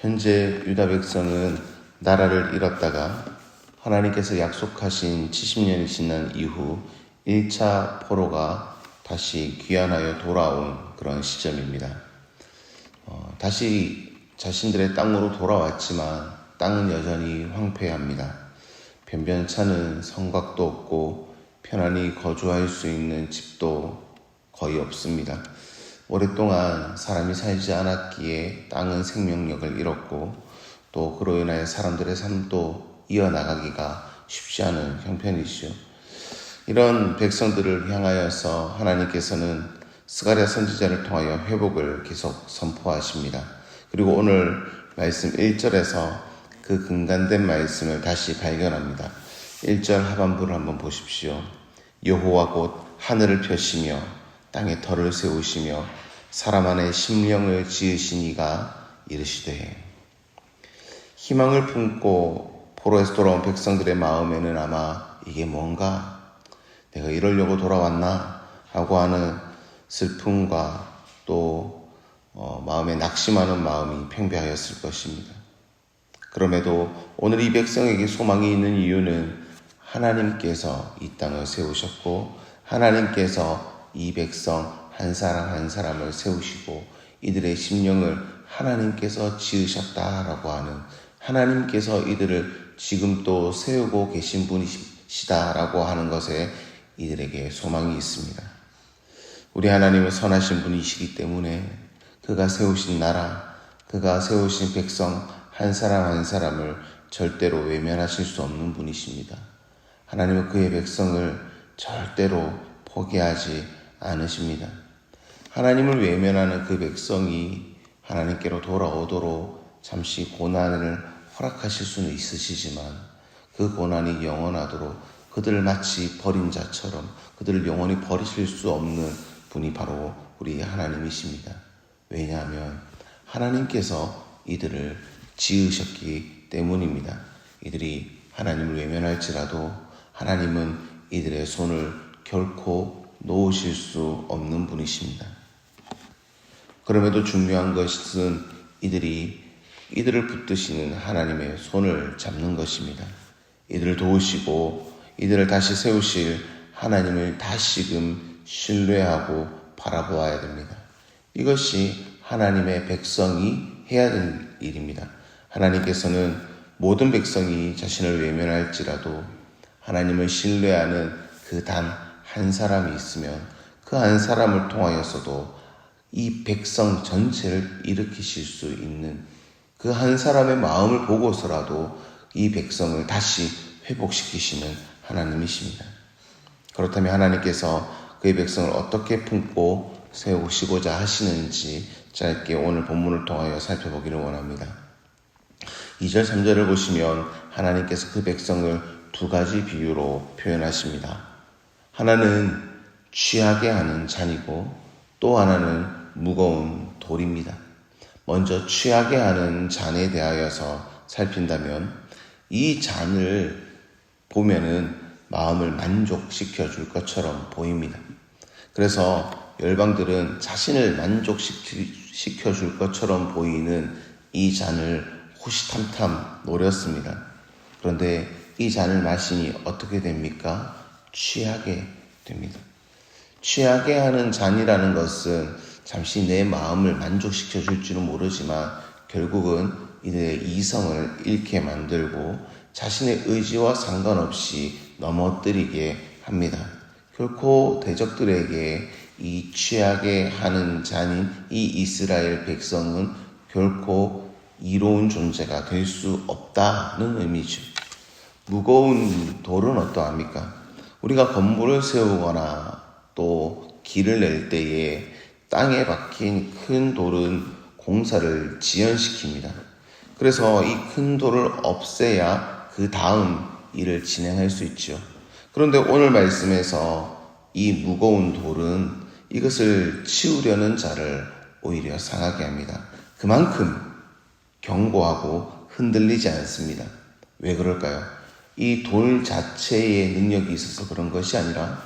현재 유다 백성은 나라를 잃었다가 하나님께서 약속하신 70년이 지난 이후 1차 포로가 다시 귀환하여 돌아온 그런 시점입니다. 다시 자신들의 땅으로 돌아왔지만 땅은 여전히 황폐합니다. 변변찮은 성곽도 없고 편안히 거주할 수 있는 집도 거의 없습니다. 오랫동안 사람이 살지 않았기에 땅은 생명력을 잃었고 또 그로 인하여 사람들의 삶도 이어나가기가 쉽지 않은 형편이죠. 이런 백성들을 향하여서 하나님께서는 스가랴 선지자를 통하여 회복을 계속 선포하십니다. 그리고 오늘 말씀 1절에서 그 근간된 말씀을 다시 발견합니다. 1절 하반부를 한번 보십시오. 여호와 곧 하늘을 펴시며 땅에 터를 세우시며 사람 안에 심령을 지으신 이가 이르시되. 희망을 품고 포로에서 돌아온 백성들의 마음에는 아마 이게 뭔가, 내가 이러려고 돌아왔나 하고 하는 슬픔과 또 마음에 낙심하는 마음이 팽배하였을 것입니다. 그럼에도 오늘 이 백성에게 소망이 있는 이유는 하나님께서 이 땅을 세우셨고 하나님께서 이 백성 한 사람 한 사람을 세우시고 이들의 심령을 하나님께서 지으셨다라고 하는, 하나님께서 이들을 지금 또 세우고 계신 분이시다라고 하는 것에 이들에게 소망이 있습니다. 우리 하나님은 선하신 분이시기 때문에 그가 세우신 나라, 그가 세우신 백성 한 사람 한 사람을 절대로 외면하실 수 없는 분이십니다. 하나님은 그의 백성을 절대로 포기하지 않으십니다. 하나님을 외면하는 그 백성이 하나님께로 돌아오도록 잠시 고난을 허락하실 수는 있으시지만 그 고난이 영원하도록 그들을 마치 버린 자처럼 그들을 영원히 버리실 수 없는 분이 바로 우리 하나님이십니다. 왜냐하면 하나님께서 이들을 지으셨기 때문입니다. 이들이 하나님을 외면할지라도 하나님은 이들의 손을 결코 놓으실 수 없는 분이십니다. 그럼에도 중요한 것은 이들을 붙드시는 하나님의 손을 잡는 것입니다. 이들을 도우시고 이들을 다시 세우실 하나님을 다시금 신뢰하고 바라보아야 됩니다. 이것이 하나님의 백성이 해야 될 일입니다. 하나님께서는 모든 백성이 자신을 외면할지라도 하나님을 신뢰하는 그 단 한 사람이 있으면 그 한 사람을 통하여서도 이 백성 전체를 일으키실 수 있는 그 한 사람의 마음을 보고서라도 이 백성을 다시 회복시키시는 하나님이십니다. 그렇다면 하나님께서 그의 백성을 어떻게 품고 세우시고자 하시는지 짧게 오늘 본문을 통하여 살펴보기를 원합니다. 2절 3절을 보시면 하나님께서 그 백성을 두 가지 비유로 표현하십니다. 하나는 취하게 하는 잔이고 또 하나는 무거운 돌입니다. 먼저 취하게 하는 잔에 대하여서 살핀다면 이 잔을 보면은 마음을 만족시켜 줄 것처럼 보입니다. 그래서 열방들은 자신을 만족시켜 줄 것처럼 보이는 이 잔을 호시탐탐 노렸습니다. 그런데 이 잔을 마시니 어떻게 됩니까? 취하게 됩니다. 취하게 하는 잔이라는 것은 잠시 내 마음을 만족시켜 줄지는 모르지만 결국은 이들의 이성을 잃게 만들고 자신의 의지와 상관없이 넘어뜨리게 합니다. 결코 대적들에게 이 취하게 하는 잔인 이 이스라엘 백성은 결코 이로운 존재가 될 수 없다는 의미죠. 무거운 돌은 어떠합니까? 우리가 건물을 세우거나 또 길을 낼 때에 땅에 박힌 큰 돌은 공사를 지연시킵니다. 그래서 이 큰 돌을 없애야 그 다음 일을 진행할 수 있죠. 그런데 오늘 말씀에서 이 무거운 돌은 이것을 치우려는 자를 오히려 상하게 합니다. 그만큼 견고하고 흔들리지 않습니다. 왜 그럴까요? 이 돌 자체의 능력이 있어서 그런 것이 아니라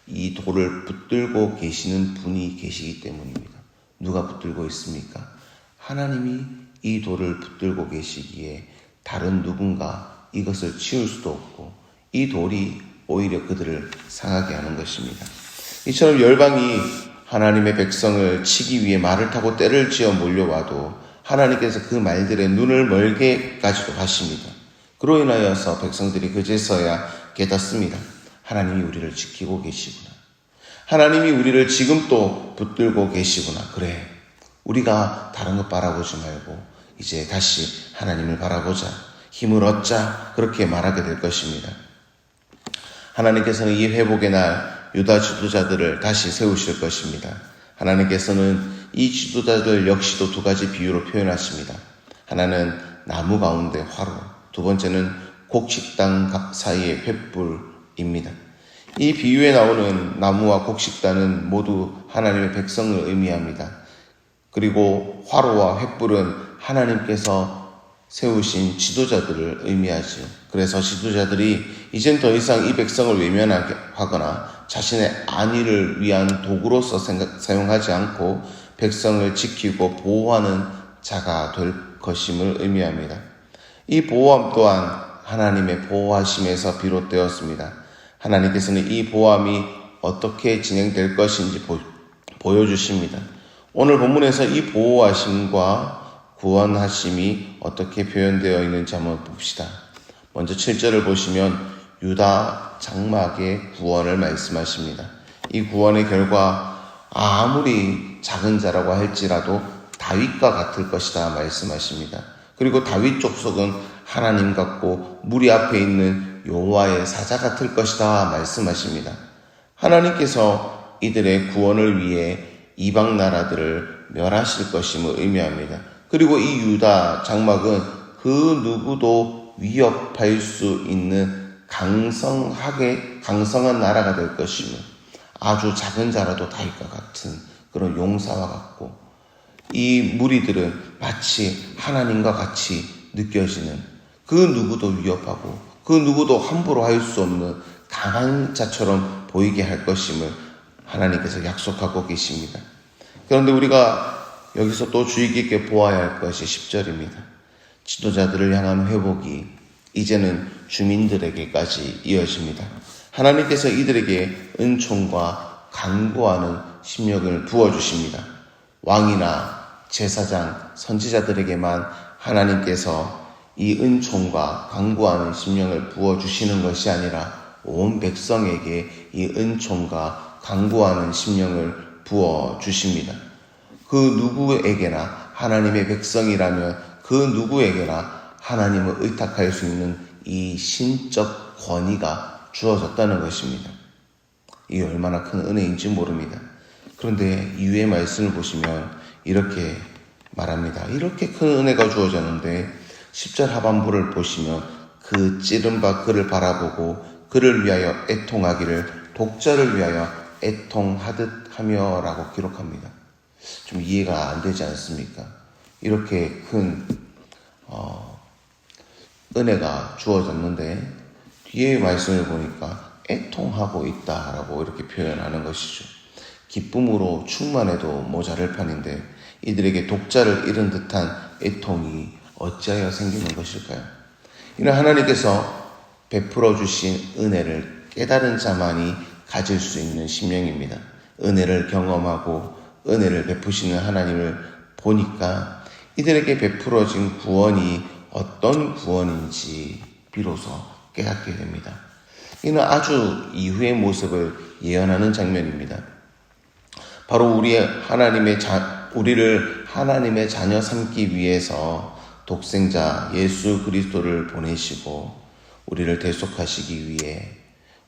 이 돌을 붙들고 계시는 분이 계시기 때문입니다. 누가 붙들고 있습니까? 하나님이 이 돌을 붙들고 계시기에 다른 누군가 이것을 치울 수도 없고 이 돌이 오히려 그들을 상하게 하는 것입니다. 이처럼 열방이 하나님의 백성을 치기 위해 말을 타고 떼를 지어 몰려와도 하나님께서 그 말들의 눈을 멀게까지도 하십니다. 그로 인하여서 백성들이 그제서야 깨닫습니다. 하나님이 우리를 지키고 계시구나. 하나님이 우리를 지금 또 붙들고 계시구나. 그래, 우리가 다른 것 바라보지 말고 이제 다시 하나님을 바라보자. 힘을 얻자. 그렇게 말하게 될 것입니다. 하나님께서는 이 회복의 날 유다 지도자들을 다시 세우실 것입니다. 하나님께서는 이 지도자들 역시도 두 가지 비유로 표현하십니다. 하나는 나무 가운데 화로, 두 번째는 곡식당 사이의 횃불입니다. 이 비유에 나오는 나무와 곡식단은 모두 하나님의 백성을 의미합니다. 그리고 화로와 횃불은 하나님께서 세우신 지도자들을 의미하죠. 그래서 지도자들이 이젠 더 이상 이 백성을 외면하게 하거나 자신의 안위를 위한 도구로서 사용하지 않고 백성을 지키고 보호하는 자가 될 것임을 의미합니다. 이 보호함 또한 하나님의 보호하심에서 비롯되었습니다. 하나님께서는 이 보호함이 어떻게 진행될 것인지 보여주십니다. 오늘 본문에서 이 보호하심과 구원하심이 어떻게 표현되어 있는지 한번 봅시다. 먼저 7절을 보시면 유다 장막의 구원을 말씀하십니다. 이 구원의 결과 아무리 작은 자라고 할지라도 다윗과 같을 것이다 말씀하십니다. 그리고 다윗 족속은 하나님 같고 무리 앞에 있는 여호와의 사자 같을 것이다 말씀하십니다. 하나님께서 이들의 구원을 위해 이방 나라들을 멸하실 것임을 의미합니다. 그리고 이 유다 장막은 그 누구도 위협할 수 있는 강성한 나라가 될 것이며 아주 작은 자라도 다윗과 같은 그런 용사와 같고 이 무리들은 마치 하나님과 같이 느껴지는 그 누구도 위협하고 그 누구도 함부로 할 수 없는 강한 자처럼 보이게 할 것임을 하나님께서 약속하고 계십니다. 그런데 우리가 여기서 또 주의 깊게 보아야 할 것이 10절입니다. 지도자들을 향한 회복이 이제는 주민들에게까지 이어집니다. 하나님께서 이들에게 은총과 간구하는 심령을 부어주십니다. 왕이나 제사장, 선지자들에게만 하나님께서 이 은총과 간구하는 심령을 부어주시는 것이 아니라 온 백성에게 이 은총과 간구하는 심령을 부어주십니다. 그 누구에게나 하나님의 백성이라면 그 누구에게나 하나님을 의탁할 수 있는 이 신적 권위가 주어졌다는 것입니다. 이게 얼마나 큰 은혜인지 모릅니다. 그런데 이후의 말씀을 보시면 이렇게 말합니다. 이렇게 큰 은혜가 주어졌는데 10절 하반부를 보시면 그 찌른 바 그를 바라보고 그를 위하여 애통하기를 독자를 위하여 애통하듯 하며 라고 기록합니다. 좀 이해가 안 되지 않습니까? 이렇게 큰 은혜가 주어졌는데 뒤에 말씀을 보니까 애통하고 있다라고 이렇게 표현하는 것이죠. 기쁨으로 충만해도 모자랄 판인데 이들에게 독자를 잃은 듯한 애통이 어찌하여 생기는 것일까요? 이는 하나님께서 베풀어 주신 은혜를 깨달은 자만이 가질 수 있는 심령입니다. 은혜를 경험하고 은혜를 베푸시는 하나님을 보니까 이들에게 베풀어진 구원이 어떤 구원인지 비로소 깨닫게 됩니다. 이는 아주 이후의 모습을 예언하는 장면입니다. 바로 우리를 하나님의 자녀 삼기 위해서 독생자 예수 그리스도를 보내시고 우리를 대속하시기 위해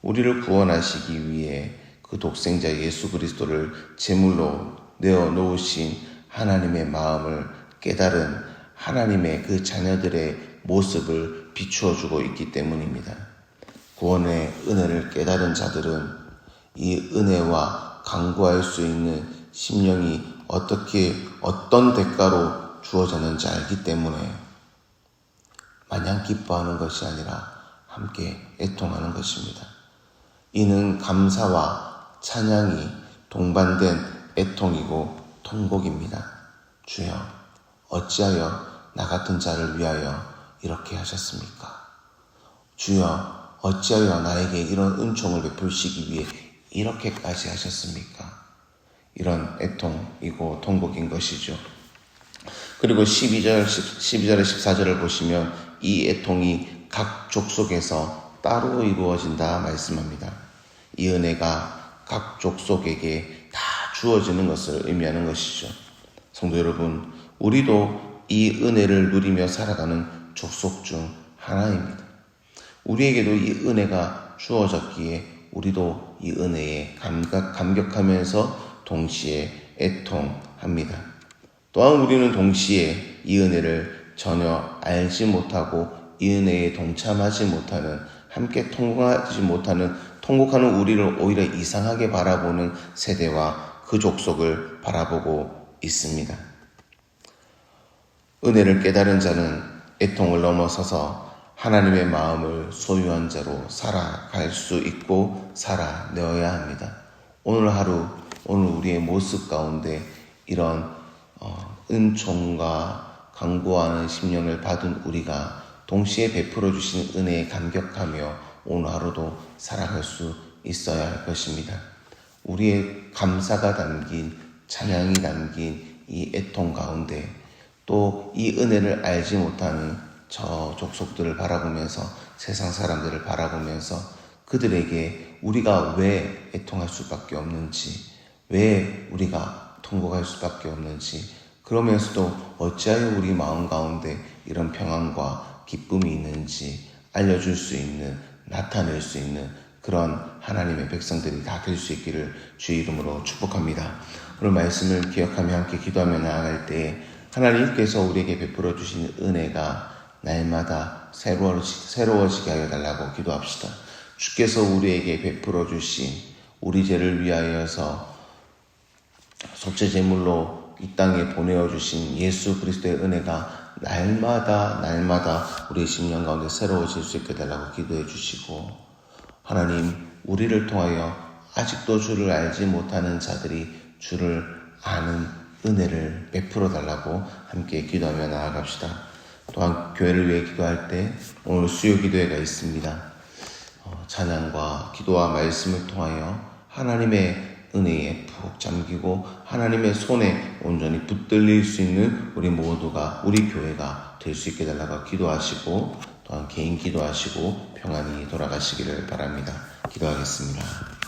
우리를 구원하시기 위해 그 독생자 예수 그리스도를 제물로 내어놓으신 하나님의 마음을 깨달은 하나님의 그 자녀들의 모습을 비추어주고 있기 때문입니다. 구원의 은혜를 깨달은 자들은 이 은혜와 간구할 수 있는 심령이 어떤 대가로 주어졌는지 알기 때문에 마냥 기뻐하는 것이 아니라 함께 애통하는 것입니다. 이는 감사와 찬양이 동반된 애통이고 통곡입니다. 주여, 어찌하여 나 같은 자를 위하여 이렇게 하셨습니까? 주여, 어찌하여 나에게 이런 은총을 베푸시기 위해 이렇게까지 하셨습니까? 이런 애통이고 통곡인 것이죠. 그리고 12절, 12절에 14절을 보시면 이 애통이 각 족속에서 따로 이루어진다 말씀합니다. 이 은혜가 각 족속에게 다 주어지는 것을 의미하는 것이죠. 성도 여러분, 우리도 이 은혜를 누리며 살아가는 족속 중 하나입니다. 우리에게도 이 은혜가 주어졌기에 우리도 이 은혜에 감격하면서 동시에 애통합니다. 또한 우리는 동시에 이 은혜를 전혀 알지 못하고 이 은혜에 동참하지 못하는, 함께 통곡하는 우리를 오히려 이상하게 바라보는 세대와 그 족속을 바라보고 있습니다. 은혜를 깨달은 자는 애통을 넘어서서 하나님의 마음을 소유한 자로 살아갈 수 있고 살아내어야 합니다. 오늘 하루, 오늘 우리의 모습 가운데 이런 은총과 강구하는 심령을 받은 우리가 동시에 베풀어 주신 은혜에 감격하며 오늘 하루도 살아갈 수 있어야 할 것입니다. 우리의 감사가 담긴, 찬양이 담긴 이 애통 가운데 또 이 은혜를 알지 못하는 저 족속들을 바라보면서, 세상 사람들을 바라보면서 그들에게 우리가 왜 애통할 수밖에 없는지, 왜 우리가 통곡할 수밖에 없는지, 그러면서도 어찌하여 우리 마음 가운데 이런 평안과 기쁨이 있는지 알려줄 수 있는, 나타낼 수 있는 그런 하나님의 백성들이 다 될 수 있기를 주의 이름으로 축복합니다. 오늘 말씀을 기억하며 함께 기도하며 나아갈 때 하나님께서 우리에게 베풀어 주신 은혜가 날마다 새로워지게 하여 달라고 기도합시다. 주께서 우리에게 베풀어 주신, 우리 죄를 위하여서 속죄제물로 이 땅에 보내어 주신 예수 그리스도의 은혜가 날마다 우리의 심령 가운데 새로워질 수 있게 달라고 기도해 주시고, 하나님, 우리를 통하여 아직도 주를 알지 못하는 자들이 주를 아는 은혜를 베풀어 달라고 함께 기도하며 나아갑시다. 또한 교회를 위해 기도할 때 오늘 수요 기도회가 있습니다. 찬양과 기도와 말씀을 통하여 하나님의 은혜에 푹 잠기고 하나님의 손에 온전히 붙들릴 수 있는 우리 모두가, 우리 교회가 될 수 있게 달라고 기도하시고, 또한 개인 기도하시고 평안히 돌아가시기를 바랍니다. 기도하겠습니다.